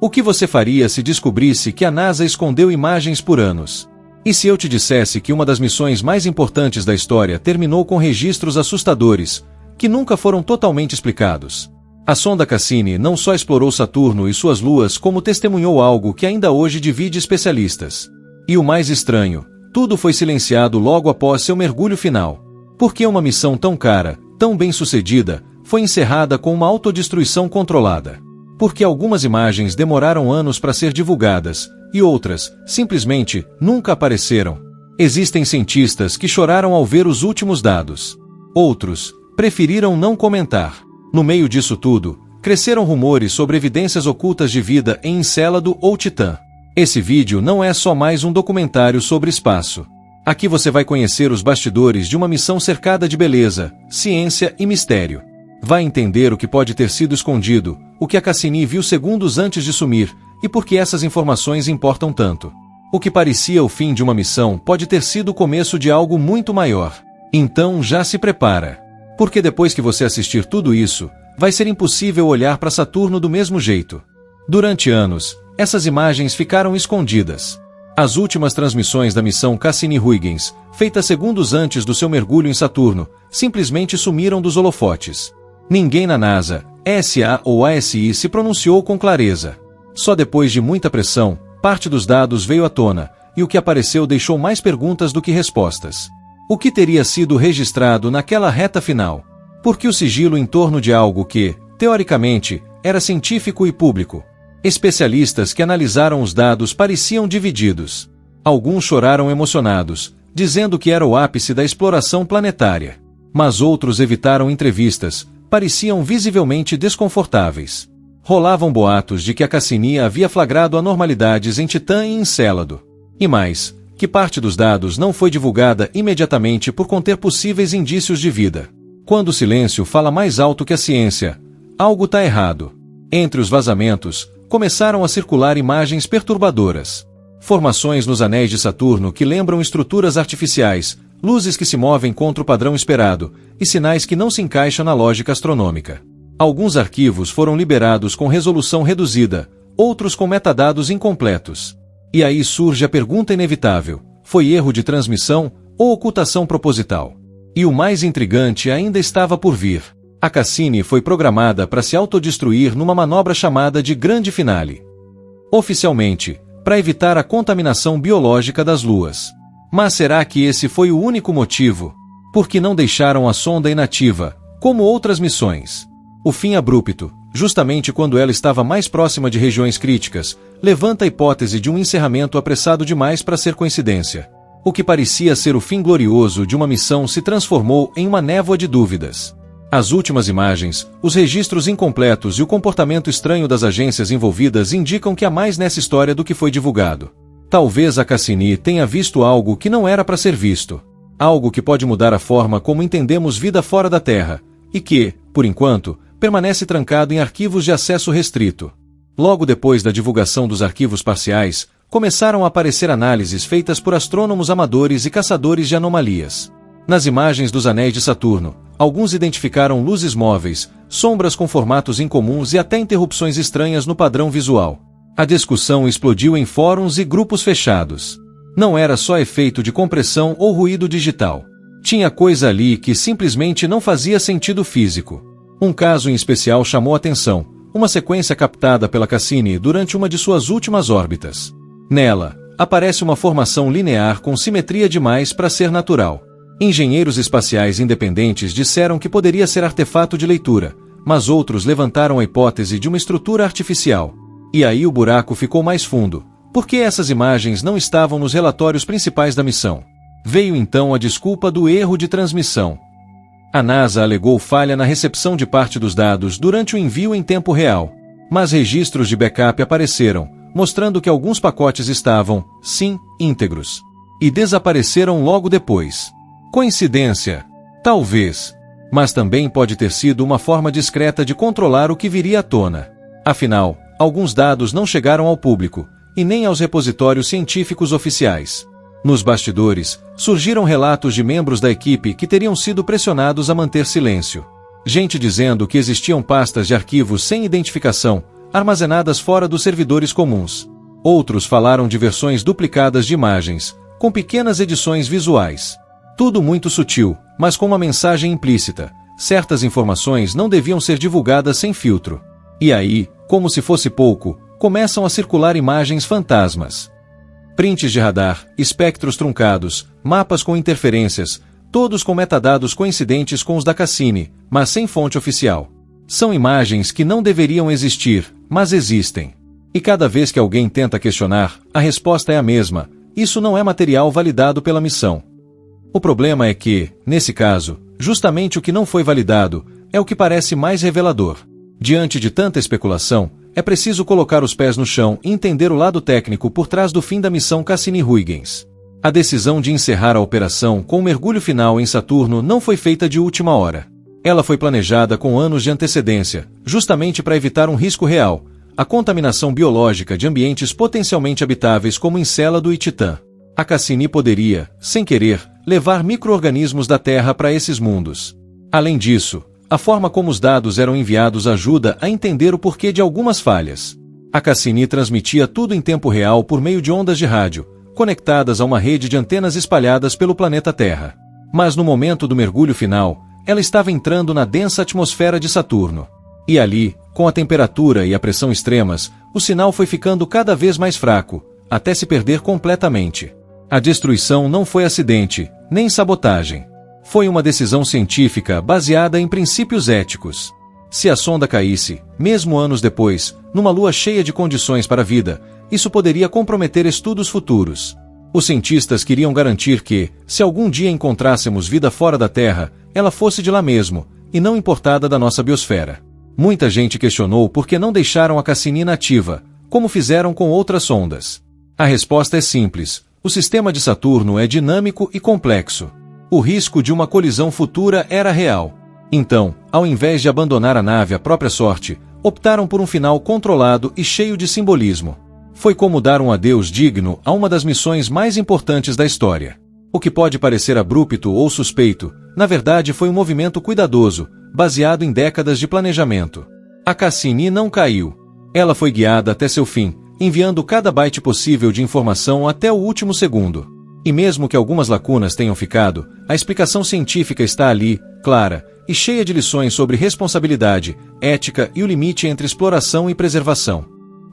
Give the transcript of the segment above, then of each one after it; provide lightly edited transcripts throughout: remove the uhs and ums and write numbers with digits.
O que você faria se descobrisse que a NASA escondeu imagens por anos? E se eu te dissesse que uma das missões mais importantes da história terminou com registros assustadores, que nunca foram totalmente explicados? A sonda Cassini não só explorou Saturno e suas luas, como testemunhou algo que ainda hoje divide especialistas. E o mais estranho, tudo foi silenciado logo após seu mergulho final. Por que uma missão tão cara, tão bem-sucedida, foi encerrada com uma autodestruição controlada? Porque algumas imagens demoraram anos para ser divulgadas, e outras, simplesmente, nunca apareceram. Existem cientistas que choraram ao ver os últimos dados. Outros, preferiram não comentar. No meio disso tudo, cresceram rumores sobre evidências ocultas de vida em Encélado ou Titã. Esse vídeo não é só mais um documentário sobre espaço. Aqui você vai conhecer os bastidores de uma missão cercada de beleza, ciência e mistério. Vai entender o que pode ter sido escondido, o que a Cassini viu segundos antes de sumir, e por que essas informações importam tanto. O que parecia o fim de uma missão pode ter sido o começo de algo muito maior. Então já se prepara. Porque depois que você assistir tudo isso, vai ser impossível olhar para Saturno do mesmo jeito. Durante anos, essas imagens ficaram escondidas. As últimas transmissões da missão Cassini-Huygens, feitas segundos antes do seu mergulho em Saturno, simplesmente sumiram dos holofotes. Ninguém na NASA, ESA ou ASI se pronunciou com clareza. Só depois de muita pressão, parte dos dados veio à tona, e o que apareceu deixou mais perguntas do que respostas. O que teria sido registrado naquela reta final? Por que o sigilo em torno de algo que, teoricamente, era científico e público? Especialistas que analisaram os dados pareciam divididos. Alguns choraram emocionados, dizendo que era o ápice da exploração planetária. Mas outros evitaram entrevistas, pareciam visivelmente desconfortáveis. Rolavam boatos de que a Cassini havia flagrado anormalidades em Titã e Encélado. E mais, que parte dos dados não foi divulgada imediatamente por conter possíveis indícios de vida. Quando o silêncio fala mais alto que a ciência, algo está errado. Entre os vazamentos, começaram a circular imagens perturbadoras. Formações nos anéis de Saturno que lembram estruturas artificiais, luzes que se movem contra o padrão esperado, e sinais que não se encaixam na lógica astronômica. Alguns arquivos foram liberados com resolução reduzida, outros com metadados incompletos. E aí surge a pergunta inevitável: foi erro de transmissão ou ocultação proposital? E o mais intrigante ainda estava por vir. A Cassini foi programada para se autodestruir numa manobra chamada de Grande Finale. Oficialmente, para evitar a contaminação biológica das luas. Mas será que esse foi o único motivo? Por que não deixaram a sonda inativa, como outras missões? O fim abrupto, justamente quando ela estava mais próxima de regiões críticas, levanta a hipótese de um encerramento apressado demais para ser coincidência. O que parecia ser o fim glorioso de uma missão se transformou em uma névoa de dúvidas. As últimas imagens, os registros incompletos e o comportamento estranho das agências envolvidas indicam que há mais nessa história do que foi divulgado. Talvez a Cassini tenha visto algo que não era para ser visto. Algo que pode mudar a forma como entendemos vida fora da Terra, e que, por enquanto, permanece trancado em arquivos de acesso restrito. Logo depois da divulgação dos arquivos parciais, começaram a aparecer análises feitas por astrônomos amadores e caçadores de anomalias. Nas imagens dos anéis de Saturno, alguns identificaram luzes móveis, sombras com formatos incomuns e até interrupções estranhas no padrão visual. A discussão explodiu em fóruns e grupos fechados. Não era só efeito de compressão ou ruído digital. Tinha coisa ali que simplesmente não fazia sentido físico. Um caso em especial chamou atenção: uma sequência captada pela Cassini durante uma de suas últimas órbitas. Nela, aparece uma formação linear com simetria demais para ser natural. Engenheiros espaciais independentes disseram que poderia ser artefato de leitura, mas outros levantaram a hipótese de uma estrutura artificial. E aí o buraco ficou mais fundo. Por que essas imagens não estavam nos relatórios principais da missão? Veio então a desculpa do erro de transmissão. A NASA alegou falha na recepção de parte dos dados durante o envio em tempo real. Mas registros de backup apareceram, mostrando que alguns pacotes estavam, sim, íntegros. E desapareceram logo depois. Coincidência? Talvez. Mas também pode ter sido uma forma discreta de controlar o que viria à tona. Afinal, alguns dados não chegaram ao público, e nem aos repositórios científicos oficiais. Nos bastidores, surgiram relatos de membros da equipe que teriam sido pressionados a manter silêncio. Gente dizendo que existiam pastas de arquivos sem identificação, armazenadas fora dos servidores comuns. Outros falaram de versões duplicadas de imagens, com pequenas edições visuais. Tudo muito sutil, mas com uma mensagem implícita. Certas informações não deviam ser divulgadas sem filtro. E aí, como se fosse pouco, começam a circular imagens fantasmas. Prints de radar, espectros truncados, mapas com interferências, todos com metadados coincidentes com os da Cassini, mas sem fonte oficial. São imagens que não deveriam existir, mas existem. E cada vez que alguém tenta questionar, a resposta é a mesma: isso não é material validado pela missão. O problema é que, nesse caso, justamente o que não foi validado é o que parece mais revelador. Diante de tanta especulação, é preciso colocar os pés no chão e entender o lado técnico por trás do fim da missão Cassini-Huygens. A decisão de encerrar a operação com o mergulho final em Saturno não foi feita de última hora. Ela foi planejada com anos de antecedência, justamente para evitar um risco real: a contaminação biológica de ambientes potencialmente habitáveis como Encélado e Titã. A Cassini poderia, sem querer, levar micro-organismos da Terra para esses mundos. Além disso, a forma como os dados eram enviados ajuda a entender o porquê de algumas falhas. A Cassini transmitia tudo em tempo real por meio de ondas de rádio, conectadas a uma rede de antenas espalhadas pelo planeta Terra. Mas no momento do mergulho final, ela estava entrando na densa atmosfera de Saturno. E ali, com a temperatura e a pressão extremas, o sinal foi ficando cada vez mais fraco, até se perder completamente. A destruição não foi acidente, nem sabotagem. Foi uma decisão científica baseada em princípios éticos. Se a sonda caísse, mesmo anos depois, numa lua cheia de condições para a vida, isso poderia comprometer estudos futuros. Os cientistas queriam garantir que, se algum dia encontrássemos vida fora da Terra, ela fosse de lá mesmo, e não importada da nossa biosfera. Muita gente questionou por que não deixaram a Cassini inativa, como fizeram com outras sondas. A resposta é simples: o sistema de Saturno é dinâmico e complexo. O risco de uma colisão futura era real. Então, ao invés de abandonar a nave à própria sorte, optaram por um final controlado e cheio de simbolismo. Foi como dar um adeus digno a uma das missões mais importantes da história. O que pode parecer abrupto ou suspeito, na verdade foi um movimento cuidadoso, baseado em décadas de planejamento. A Cassini não caiu. Ela foi guiada até seu fim, enviando cada byte possível de informação até o último segundo. E mesmo que algumas lacunas tenham ficado, a explicação científica está ali, clara, e cheia de lições sobre responsabilidade, ética e o limite entre exploração e preservação.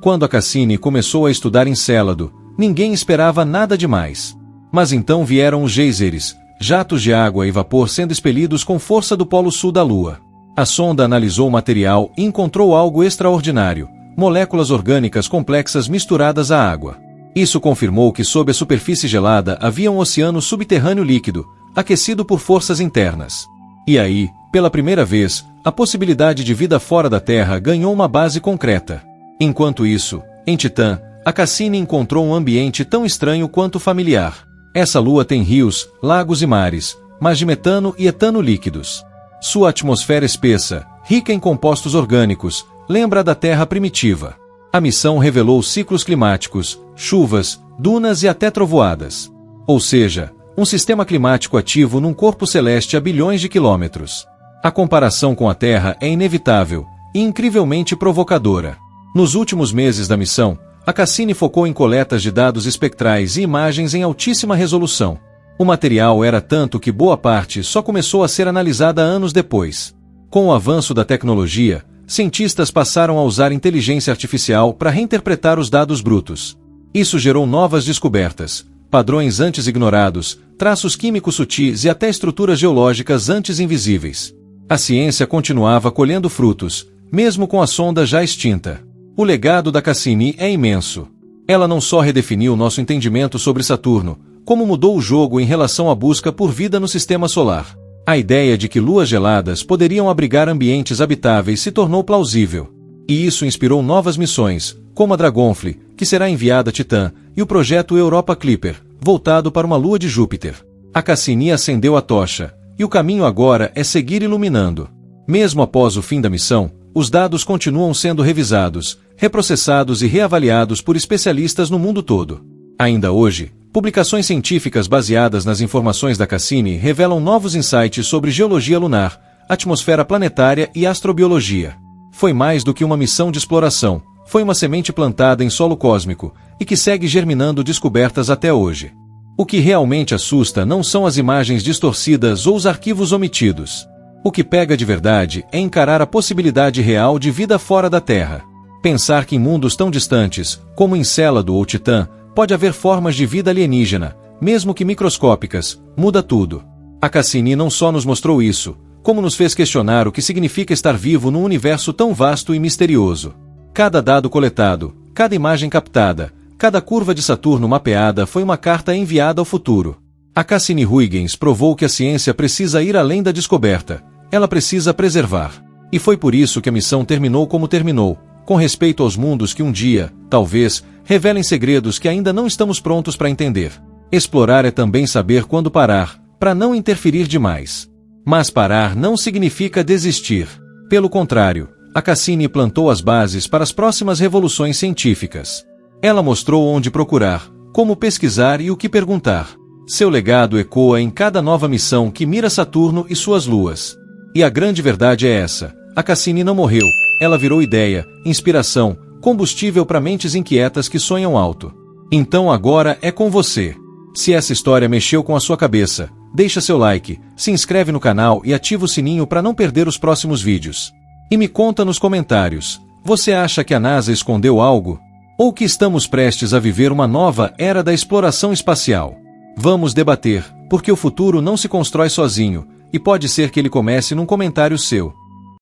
Quando a Cassini começou a estudar Encélado, ninguém esperava nada demais. Mas então vieram os geysers, jatos de água e vapor sendo expelidos com força do polo sul da Lua. A sonda analisou o material e encontrou algo extraordinário: moléculas orgânicas complexas misturadas à água. Isso confirmou que sob a superfície gelada havia um oceano subterrâneo líquido, aquecido por forças internas. E aí, pela primeira vez, a possibilidade de vida fora da Terra ganhou uma base concreta. Enquanto isso, em Titã, a Cassini encontrou um ambiente tão estranho quanto familiar. Essa lua tem rios, lagos e mares, mas de metano e etano líquidos. Sua atmosfera espessa, rica em compostos orgânicos, lembra a da Terra primitiva. A missão revelou ciclos climáticos, chuvas, dunas e até trovoadas. Ou seja, um sistema climático ativo num corpo celeste a bilhões de quilômetros. A comparação com a Terra é inevitável e incrivelmente provocadora. Nos últimos meses da missão, a Cassini focou em coletas de dados espectrais e imagens em altíssima resolução. O material era tanto que boa parte só começou a ser analisada anos depois. Com o avanço da tecnologia, cientistas passaram a usar inteligência artificial para reinterpretar os dados brutos. Isso gerou novas descobertas, padrões antes ignorados, traços químicos sutis e até estruturas geológicas antes invisíveis. A ciência continuava colhendo frutos, mesmo com a sonda já extinta. O legado da Cassini é imenso. Ela não só redefiniu nosso entendimento sobre Saturno, como mudou o jogo em relação à busca por vida no sistema solar. A ideia de que luas geladas poderiam abrigar ambientes habitáveis se tornou plausível. E isso inspirou novas missões, como a Dragonfly, que será enviada a Titã, e o projeto Europa Clipper, voltado para uma lua de Júpiter. A Cassini acendeu a tocha, e o caminho agora é seguir iluminando. Mesmo após o fim da missão, os dados continuam sendo revisados, reprocessados e reavaliados por especialistas no mundo todo. Ainda hoje, publicações científicas baseadas nas informações da Cassini revelam novos insights sobre geologia lunar, atmosfera planetária e astrobiologia. Foi mais do que uma missão de exploração, Foi uma semente plantada em solo cósmico, e que segue germinando descobertas até hoje. O que realmente assusta não são as imagens distorcidas ou os arquivos omitidos. O que pega de verdade é encarar a possibilidade real de vida fora da Terra. Pensar que em mundos tão distantes, como Encélado ou Titã, pode haver formas de vida alienígena, mesmo que microscópicas, muda tudo. A Cassini não só nos mostrou isso, como nos fez questionar o que significa estar vivo num universo tão vasto e misterioso. Cada dado coletado, cada imagem captada, cada curva de Saturno mapeada foi uma carta enviada ao futuro. A Cassini-Huygens provou que a ciência precisa ir além da descoberta, ela precisa preservar. E foi por isso que a missão terminou como terminou, com respeito aos mundos que um dia, talvez, revelem segredos que ainda não estamos prontos para entender. Explorar é também saber quando parar, para não interferir demais. Mas parar não significa desistir. Pelo contrário, a Cassini plantou as bases para as próximas revoluções científicas. Ela mostrou onde procurar, como pesquisar e o que perguntar. Seu legado ecoa em cada nova missão que mira Saturno e suas luas. E a grande verdade é essa: a Cassini não morreu, ela virou ideia, inspiração, combustível para mentes inquietas que sonham alto. Então agora é com você. Se essa história mexeu com a sua cabeça, deixa seu like, se inscreve no canal e ativa o sininho para não perder os próximos vídeos. E me conta nos comentários, você acha que a NASA escondeu algo? Ou que estamos prestes a viver uma nova era da exploração espacial? Vamos debater, porque o futuro não se constrói sozinho, e pode ser que ele comece num comentário seu.